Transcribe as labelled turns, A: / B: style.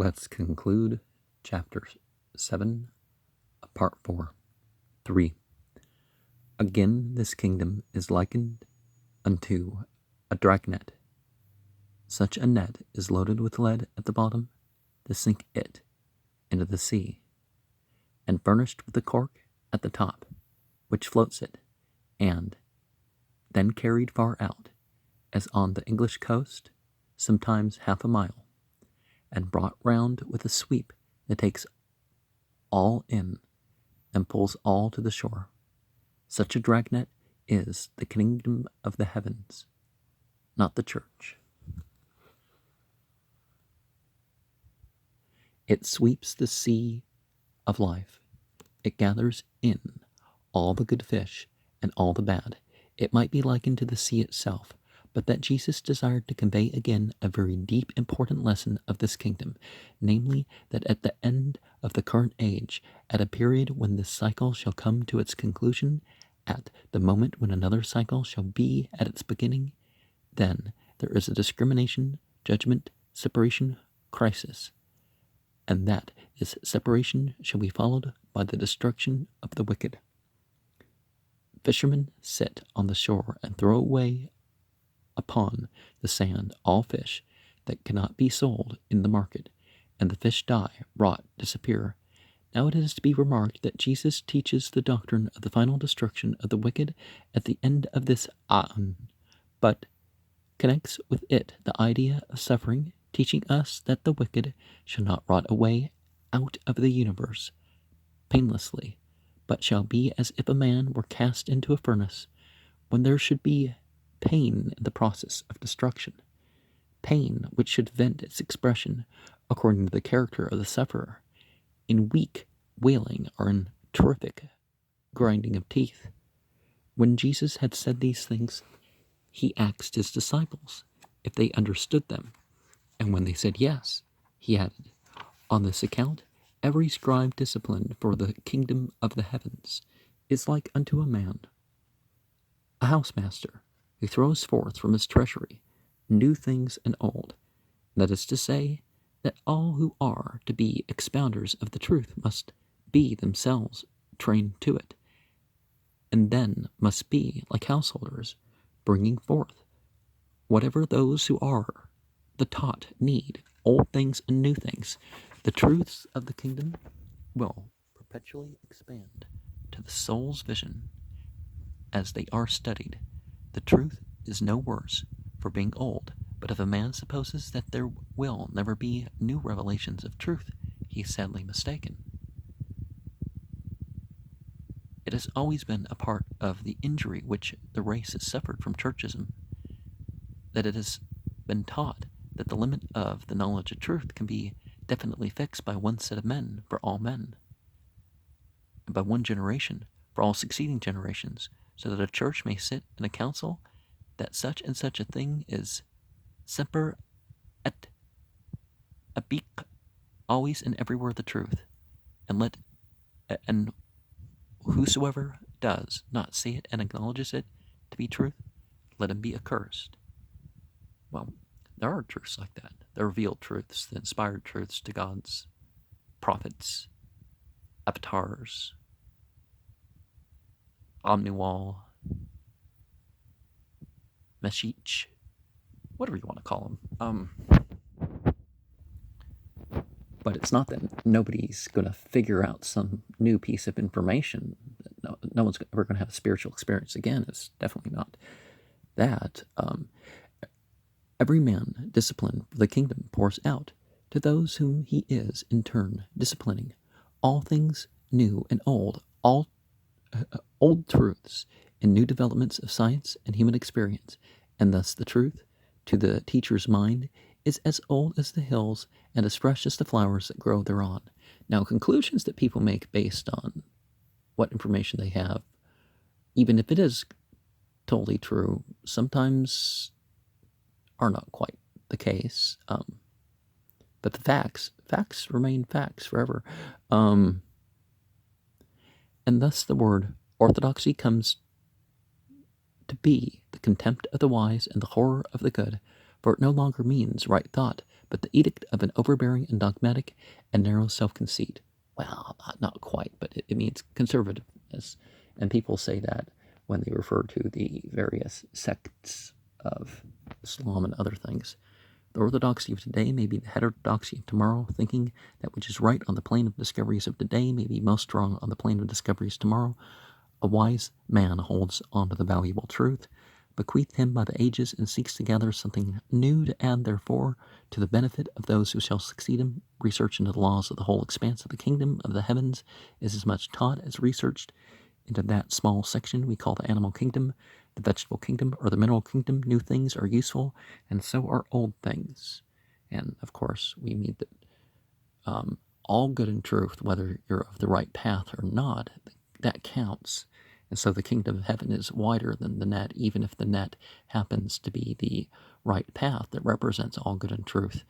A: Let's conclude chapter 7, part 4. 3. Again, this kingdom is likened unto a dragnet. Such a net is loaded with lead at the bottom to sink it into the sea, and furnished with a cork at the top, which floats it, and then carried far out, as on the English coast, sometimes half a mile, and brought round with a sweep that takes all in and pulls all to the shore. Such a dragnet is the kingdom of the heavens, not the church. It sweeps the sea of life. It gathers in all the good fish and all the bad. It might be likened to the sea itself, but that Jesus desired to convey again a very deep, important lesson of this kingdom, namely, that at the end of the current age, at a period when this cycle shall come to its conclusion, at the moment when another cycle shall be at its beginning, then there is a discrimination, judgment, separation, crisis, and that this separation shall be followed by the destruction of the wicked. Fishermen sit on the shore and throw away upon the sand all fish that cannot be sold in the market, and the fish die, rot, disappear. Now it is to be remarked that Jesus teaches the doctrine of the final destruction of the wicked at the end of this aeon, but connects with it the idea of suffering, teaching us that the wicked shall not rot away out of the universe painlessly, but shall be as if a man were cast into a furnace, when there should be pain in the process of destruction, pain which should vent its expression, according to the character of the sufferer, in weak wailing or in terrific grinding of teeth. When Jesus had said these things, he asked his disciples if they understood them, and when they said yes, he added, "On this account, every scribe disciplined for the kingdom of the heavens is like unto a man, a housemaster, who throws forth from his treasury new things and old. That is to say, that all who are to be expounders of the truth must be themselves trained to it, and then must be, like householders, bringing forth whatever those who are the taught need, old things and new things. The truths of the kingdom will perpetually expand to the soul's vision as they are studied. The truth is no worse for being old, but if a man supposes that there will never be new revelations of truth, he is sadly mistaken. It has always been a part of the injury which the race has suffered from churchism, that it has been taught that the limit of the knowledge of truth can be definitely fixed by one set of men for all men, and by one generation for all succeeding generations, so that a church may sit in a council that such and such a thing is semper et abic, always and everywhere the truth, and whosoever does not see it and acknowledges it to be truth, let him be accursed. Well, there are truths like that. The revealed truths, the inspired truths to God's prophets, avatars, omniwal, meshich, whatever you want to call them. But it's not that nobody's going to figure out some new piece of information. No one's ever going to have a spiritual experience again. It's definitely not that. Every man disciplined for the kingdom pours out to those whom he is in turn disciplining all things new and old, all old truths and new developments of science and human experience, and thus the truth, to the teacher's mind, is as old as the hills and as fresh as the flowers that grow thereon. Now, conclusions that people make based on what information they have, even if it is totally true, sometimes are not quite the case. But the facts remain facts forever. And thus the word orthodoxy comes to be the contempt of the wise and the horror of the good, for it no longer means right thought, but the edict of an overbearing and dogmatic and narrow self-conceit. Well, not quite, but it means conservativeness. And people say that when they refer to the various sects of Islam and other things. The orthodoxy of today may be the heterodoxy of tomorrow, thinking that which is right on the plane of discoveries of today may be most strong on the plane of discoveries tomorrow. A wise man holds on to the valuable truth, bequeathed him by the ages, and seeks to gather something new to add, therefore, to the benefit of those who shall succeed him. Research into the laws of the whole expanse of the kingdom of the heavens is as much taught as researched into that small section we call the animal kingdom, the vegetable kingdom, or the mineral kingdom. New things are useful, and so are old things. And, of course, we mean that all good and truth, whether you're of the right path or not, that counts. And so the kingdom of heaven is wider than the net, even if the net happens to be the right path that represents all good and truth.